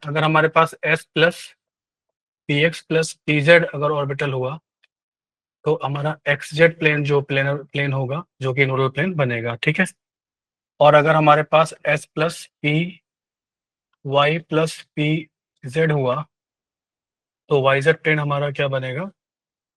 अगर हमारे पास s plus P X plus p Z अगर ऑर्बिटल हुआ तो हमारा एक्स जेड प्लेन जो प्लेन होगा जो कि नोडल प्लेन बनेगा, ठीक है। और अगर हमारे पास s plus P y plus p z हुआ तो वाई जेड प्लेन हमारा क्या बनेगा,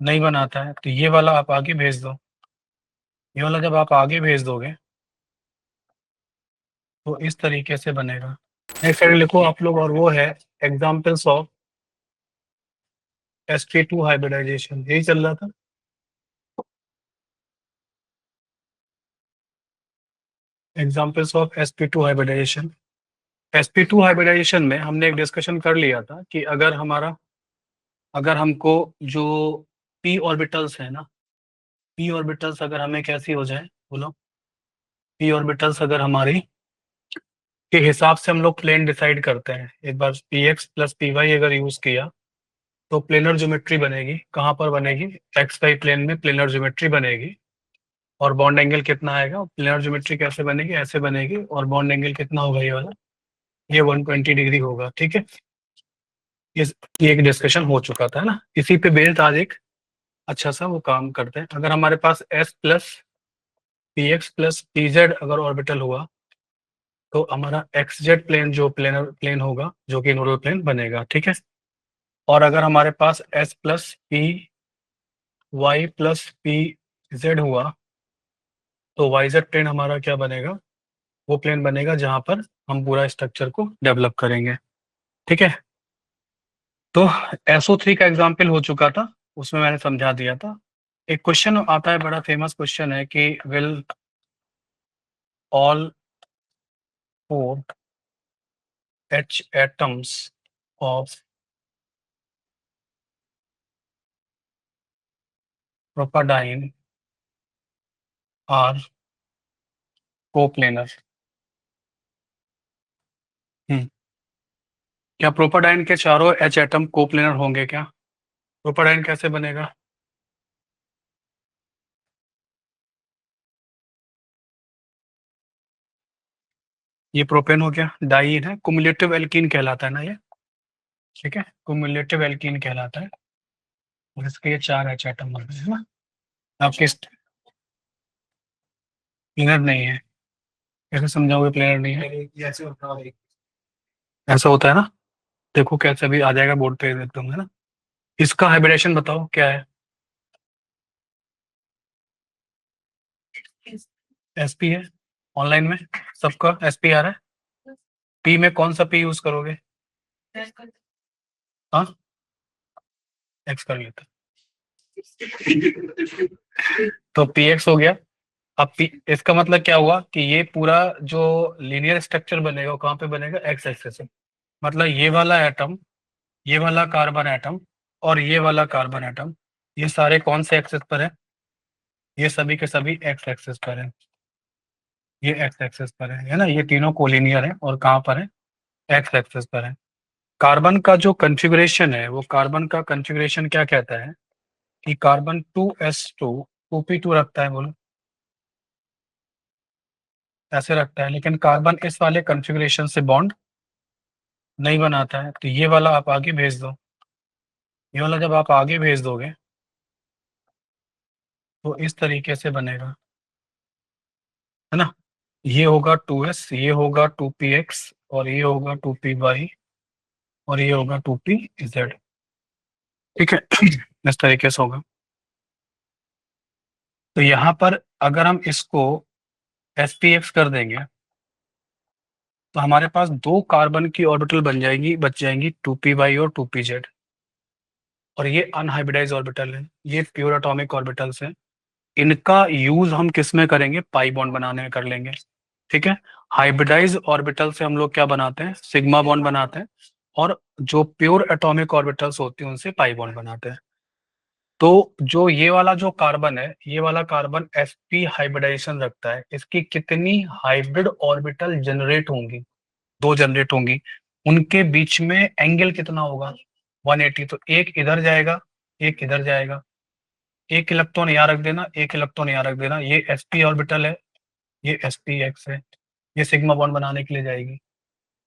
नहीं बनाता है, तो ये वाला आप आगे भेज दो। ये वाला जब आप आगे भेज दोगे तो इस तरीके से बनेगा। नेक्स्ट साइड लिखो आप लोग, और वो है एग्जाम्पल्स ऑफ sp2 हाइब्रिडाइजेशन, यही चल रहा था। Examples of sp2 hybridisation. sp2 hybridisation में हमने एक डिस्कशन कर लिया था कि अगर हमको जो p ऑर्बिटल्स है ना, p ऑर्बिटल्स अगर हमें कैसी हो जाए, बोलो, p ऑर्बिटल्स अगर हमारी के हिसाब से हम लोग प्लेन डिसाइड करते हैं, एक बार P X plus P Y अगर यूज किया तो प्लेनर ज्योमेट्री बनेगी। कहाँ पर बनेगी, एक्स वाई प्लेन में प्लेनर ज्योमेट्री बनेगी। और बॉन्ड एंगल कितना आएगा, प्लेनर ज्योमेट्री कैसे बनेगी, ऐसे बनेगी, और बॉन्ड एंगल कितना होगा, ये वाला, ये 120 डिग्री होगा, ठीक है। ये एक डिस्कशन हो चुका था, है ना। इसी पे बेस्ड आज एक अच्छा सा वो काम करते हैं। अगर हमारे पास s plus P X plus p Z अगर ऑर्बिटल हुआ तो हमारा एक्स जेड प्लेन जो प्लेन होगा जो कि नोडल प्लेन बनेगा, ठीक है। और अगर हमारे पास s plus P y plus p z हुआ तो वाई जेड प्लेन हमारा क्या बनेगा, वो प्लेन बनेगा जहां पर हम पूरा स्ट्रक्चर को डेवलप करेंगे, ठीक है। तो SO3 का एग्जाम्पल हो चुका था, उसमें मैंने समझा दिया था। एक क्वेश्चन आता है, बड़ा फेमस क्वेश्चन है कि will all 4 H atoms of propadiene are coplanar। क्या प्रोपाडाइन के चारों H एटम कोप्लेनर होंगे क्या? प्रोपाडाइन कैसे बनेगा? ये प्रोपेन हो गया, डाइईन है, कुमुलेटिव एल्कीन कहलाता है ना ये, ठीक है, कुमुलेटिव एल्कीन कहलाता है। और इसके ये 4 H एटम होते हैं ना। आपके प्लेनर नहीं है, कैसे समझाओगे प्लेनर नहीं है? ऐसा होता है ना, देखो कैसे अभी आ जाएगा बोर्ड पे एकदम, है ना। इसका हाइब्रिडेशन बताओ क्या है? एसपी है, ऑनलाइन में सबका एसपी आ रहा है। पी में कौन सा पी यूज करोगे? हाँ, एक्स कर लेते, तो पी एक्स हो गया। अब पी, इसका मतलब क्या हुआ कि ये पूरा जो लीनियर स्ट्रक्चर बनेगा वो कहाँ पे बनेगा, एक्स एक्सिस पे। मतलब ये वाला एटम, ये वाला कार्बन एटम और ये वाला कार्बन एटम, ये सारे कौन से एक्सिस पर है, ये सभी के सभी एक्स एक्सिस पर है। ये एक्स एक्सिस पर है ना, ये तीनों कोलिनियर है और कहाँ पर है, एक्स एक्सिस पर है। कार्बन का जो कॉन्फ़िगरेशन है, वो कार्बन का कॉन्फ़िगरेशन क्या कहता है कि कार्बन 2s2 2p2 रखता है, बोलो, ऐसे रखता है। लेकिन कार्बन इस वाले कॉन्फ़िगरेशन से बॉन्ड नहीं बनाता है, तो ये वाला आप आगे भेज दो। ये वाला जब आप आगे भेज दोगे तो इस तरीके से बनेगा, है ना। ये होगा 2s, ये होगा 2px, और ये होगा 2py, और ये होगा 2pz, ठीक है। इस तरीके से होगा। तो यहाँ पर अगर हम इसको sp(x) कर देंगे तो हमारे पास 2 कार्बन की ऑर्बिटल बच जाएंगी 2py और 2pz। और ये अनहाइब्रिडाइज ऑर्बिटल है, ये प्योर एटॉमिक ऑर्बिटल्स हैं। इनका यूज हम किस में करेंगे, पाई बॉन्ड बनाने में कर लेंगे, ठीक है। हाइब्रिडाइज ऑर्बिटल से हम लोग क्या बनाते हैं, सिग्मा बॉन्ड बनाते हैं। और जो प्योर एटॉमिक ऑर्बिटल्स होती हैं उनसे पाई बॉन्ड बनाते हैं। तो जो ये वाला जो कार्बन है, ये वाला कार्बन sp हाइब्रिडाइजेशन रखता है, इसकी कितनी हाइब्रिड ऑर्बिटल जनरेट होंगी, 2 जनरेट होंगी। उनके बीच में एंगल कितना होगा, 180। तो एक इधर जाएगा, एक इधर जाएगा, एक इलेक्ट्रॉन यहाँ रख देना, एक इलेक्ट्रॉन यहाँ रख देना। ये sp ऑर्बिटल है, ये sp(x) है, ये सिग्मा बॉन्ड बनाने के लिए जाएगी,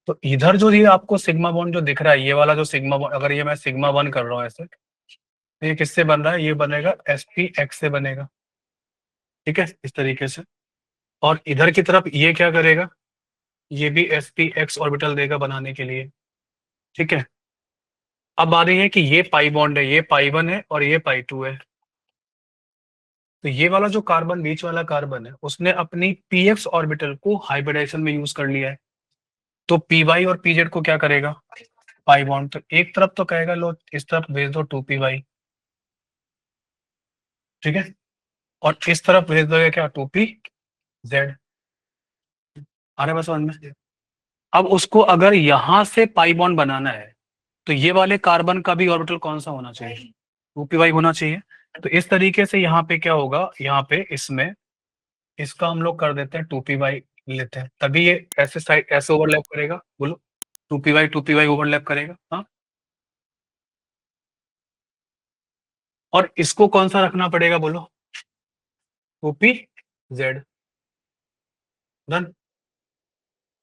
तो इधर जो ये आपको सिग्मा बॉन्ड जो दिख रहा है, ये वाला जो सिग्मा बॉन्ड, अगर ये मैं सिग्मा 1 कर रहा हूँ ऐसे, तो ये किससे बन रहा है? ये बनेगा sp(x) से बनेगा, ठीक है, इस तरीके से। और इधर की तरफ ये क्या करेगा? ये भी sp(x) ऑर्बिटल देगा बनाने के लिए, ठीक है। अब आ रही है कि ये पाई बॉन्ड है, ये पाई 1 है और ये पाई 2 है। तो ये वाला जो कार्बन, बीच वाला कार्बन है, उसने अपनी px ऑर्बिटल को हाइब्रिडाइजेशन में यूज कर लिया है। तो py और pz को क्या करेगा? Pi bond. तो एक तरफ तो कहेगा लो इस तरफ भेज दो 2py, ठीक है, और इस तरफ भेज दोगे क्या? 2pz। आ रहा है बस समझ में? अब उसको अगर यहां से पाई बॉन्ड बनाना है, तो ये वाले कार्बन का भी ऑर्बिटल कौन सा होना चाहिए? 2py होना चाहिए। तो इस तरीके से यहाँ पे क्या होगा? यहाँ पे इसमें इसका हम लोग कर देते हैं 2py लेते हैं, तभी ये ऐसे साइड ऐसे ओवरलैप करेगा। बोलो 2py ओवरलैप करेगा, हाँ। और इसको कौन सा रखना पड़ेगा? बोलो 2pz। डन।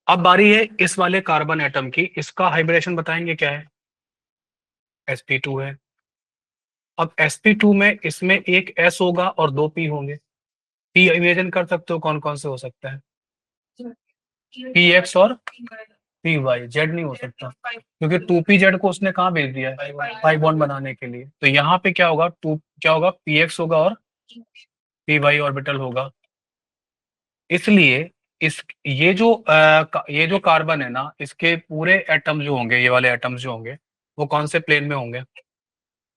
अब बारी है इस वाले कार्बन एटम की, इसका हाइब्रिडेशन बताएंगे क्या है? sp2 है। अब sp2 में इसमें एक s होगा और 2 p होंगे। p इमेजिन कर सकते हो कौन कौन से हो सकता है? px और py। z नहीं हो सकता, क्योंकि 2pz को उसने कहाँ भेज दिया है? पाई बॉन्ड बनाने के लिए। तो यहाँ पे क्या होगा? क्या होगा? px होगा और py ऑर्बिटल होगा। इसलिए इस ये जो कार्बन है ना, इसके पूरे एटम जो होंगे, ये वाले एटम्स जो होंगे, वो कौन से प्लेन में होंगे?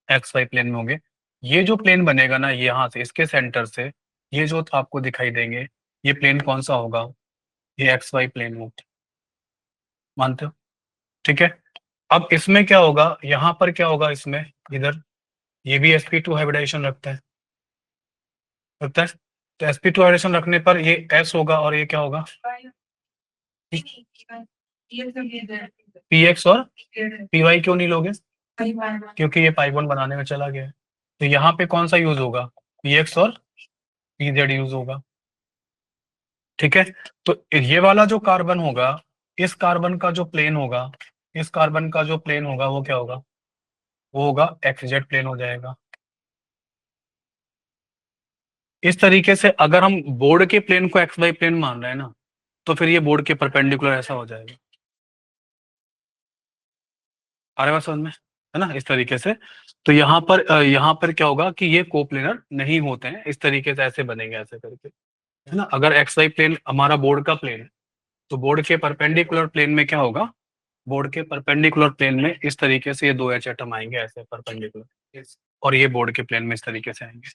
एक्स वाई प्लेन में होंगे। ये जो प्लेन बनेगा ना यहाँ से, इसके सेंटर से, ये जो आपको दिखाई देंगे, ये प्लेन कौन सा होगा? ये एक्स वाई प्लेन हो। मानते हो? ठीक है। अब इसमें क्या होगा? यहाँ पर क्या होगा इसमें? इधर ये भी sp2 हाइब्रिडाइजेशन रखता है। तो sp2 हाइब्रिडेशन रखने पर ये s होगा और ये क्या होगा? px और py क्यों नहीं लोगे? क्योंकि ये पाई बॉन्ड बनाने में चला गया है। तो यहाँ पे कौन सा यूज होगा? px और pz यूज होगा, ठीक है। तो ये वाला जो कार्बन होगा, इस कार्बन का जो प्लेन होगा, इस कार्बन का जो प्लेन होगा वो क्या होगा? वो होगा xz प्लेन हो जाएगा। इस तरीके से अगर हम बोर्ड के प्लेन को एक्स वाई प्लेन मान रहे हैं ना, तो फिर ये बोर्ड के परपेंडिकुलर ऐसा हो जाएगा। आ रहा है बात समझ में? है ना, इस तरीके से। तो यहाँ पर क्या होगा कि ये कोप्लेनर नहीं होते हैं, इस तरीके से ऐसे बनेंगे ऐसे करके, है ना। अगर एक्स वाई प्लेन हमारा बोर्ड का प्लेन है, तो बोर्ड के परपेंडिकुलर प्लेन में क्या होगा? बोर्ड के परपेंडिकुलर प्लेन में इस तरीके से ये दो एच एटम आएंगे ऐसे परपेंडिकुलर, और ये बोर्ड के प्लेन में इस तरीके से आएंगे,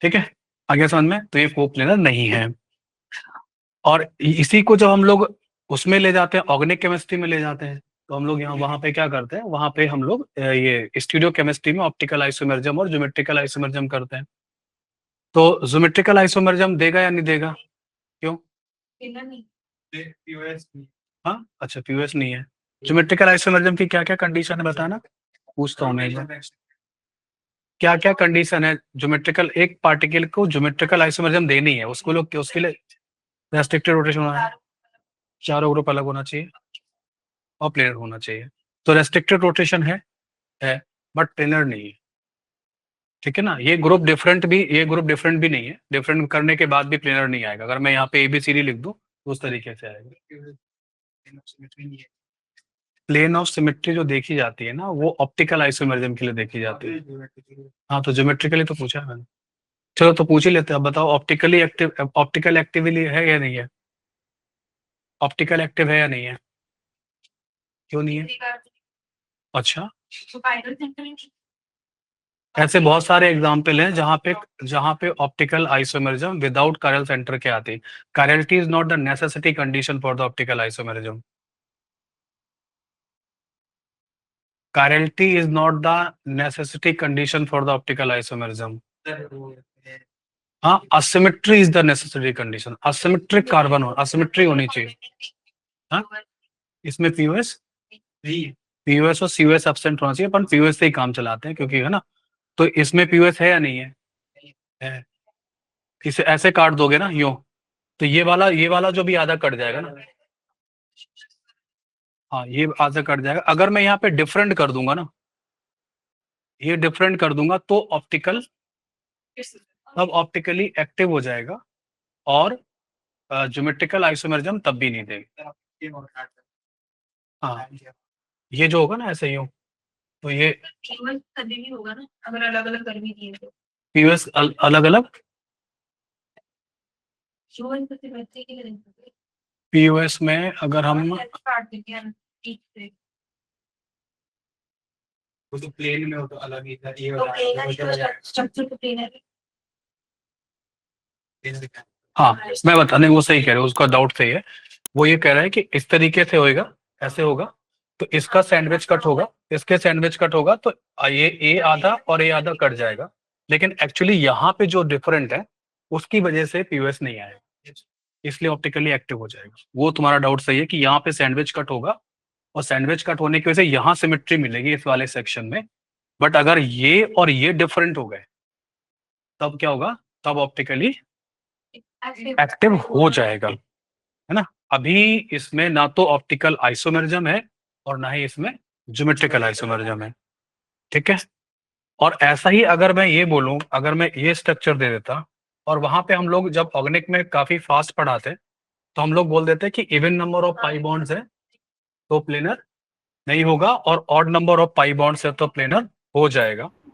ठीक है। आगे समझ में? तो ये कोप्लेनर नहीं है। और इसी को जब हम लोग उसमें ले जाते हैं, ऑर्गेनिक केमिस्ट्री में ले जाते हैं, तो हम लोग यहाँ वहां पे क्या करते हैं? वहां पे हम लोग ये स्टीरियो केमिस्ट्री में ऑप्टिकल आइसोमेरिज्म और ज्योमेट्रिकल आइसोमेरिज्म करते हैं। तो ज्योमेट्रिकल आइसोमेरिज्म देगा या नहीं देगा? क्यों? हाँ, अच्छा, पीओएस नहीं है। ज्योमेट्रिकल आइसोमेरिज्म की क्या क्या कंडीशन है बताना? पूछता हूँ मैं एक बार। क्या क्या कंडीशन है ज्योमेट्रिकल, एक पार्टिकल को ज्योमेट्रिकल आइसोमेरिज्म देनी है, उसको लोग उसके लिए रेस्ट्रिक्टेड रोटेशन होना है, चारों ग्रुप अलग होना चाहिए और प्लेनर होना चाहिए। तो रेस्ट्रिक्टेड रोटेशन है, बट प्लेनर नहीं है, ठीक है ना। ये ग्रुप डिफरेंट भी नहीं है, डिफरेंट करने के बाद भी प्लेनर नहीं आएगा। अगर मैं यहाँ पे ABCD लिख दूं तो उस तरीके से आएगा। प्लेन ऑफ सिमेट्री जो देखी जाती है ना, वो ऑप्टिकल आइसोमेरिज्म के लिए देखी जाती है। हाँ, तो ज्योमेट्रिकली तो पूछा है मैंने। चलो तो पूछ ही लेते हैं। अब बताओ, ऑप्टिकल एक्टिवली है या नहीं है? ऑप्टिकल एक्टिव है या नहीं है? क्यों नहीं है? अच्छा, ऐसे बहुत सारे एग्जाम्पल हैं जहाँ पे optical isomerism without chiral centre के आते हैं। Chirality is not the necessity condition for the optical isomerism. Chirality is not the necessity condition for the optical isomerism. हाँ, asymmetry is the necessary condition. asymmetric carbon हो, asymmetry होनी चाहिए। हाँ, इसमें PUS और सीयूएस एब्सेंट होना चाहिए, अपन पीयूएस से ही काम चलाते हैं क्योंकि, है ना। तो इसमें पीयूएस है या नहीं है? इसे ऐसे काट दोगे ना यूं, तो ये वाला जो भी आधा कट जाएगा ना। हाँ ये आधा कट जाएगा। अगर मैं यहाँ पे डिफरेंट कर दूंगा ना, ये डिफरेंट कर दूंगा तो ऑप्टिकल, तब ऑप्टिकली एक्टिव हो जाएगा और ज्योमेट्रिकल आइसोमेरिज्म तब भी नहीं देगा। हाँ ये जो होगा ना ऐसे ही हो, तो ये कभी भी होगा ना अगर अलग अलग कर भी दिए तो पीयूएस अलग अलग, पीयूएस में अगर हम काट देते हैं ठीक से वो तो प्लेन में हो तो अलग ही था, ये तो स्ट्रक्चर तो प्लेन है। हाँ मैं बताने वो सही कह रहे हो, उसका डाउट सही है। वो ये कह रहा है कि इस तरीके से होएगा, ऐसे होगा, तो इसका सैंडविच कट होगा, इसके सैंडविच कट होगा, तो ये ए आधा और ए आधा कट जाएगा। लेकिन एक्चुअली यहाँ पे जो डिफरेंट है उसकी वजह से पीयूएस नहीं आएगा, इसलिए ऑप्टिकली एक्टिव हो जाएगा। वो तुम्हारा डाउट सही है कि यहाँ पे सैंडविच कट होगा और सैंडविच कट होने की वजह से यहाँ सिमेट्री मिलेगी इस वाले सेक्शन में। बट अगर ये और ये डिफरेंट हो गए तब क्या होगा, तब ऑप्टिकली एक्टिव हो जाएगा, है ना। अभी इसमें ना तो ऑप्टिकल आइसोमेरिज्म है और ना ही इसमें ज्योमेट्रिकल आइसोमेरिज्म है, ठीक है। और ऐसा ही अगर मैं ये बोलूं, अगर मैं ये स्ट्रक्चर दे देता और वहां पे हम लोग जब ऑर्गेनिक में काफी फास्ट पढ़ाते तो हम लोग बोल देते कि even number of pi bonds है तो प्लेनर नहीं होगा और odd number of pi bonds है तो प्लेनर हो जाएगा।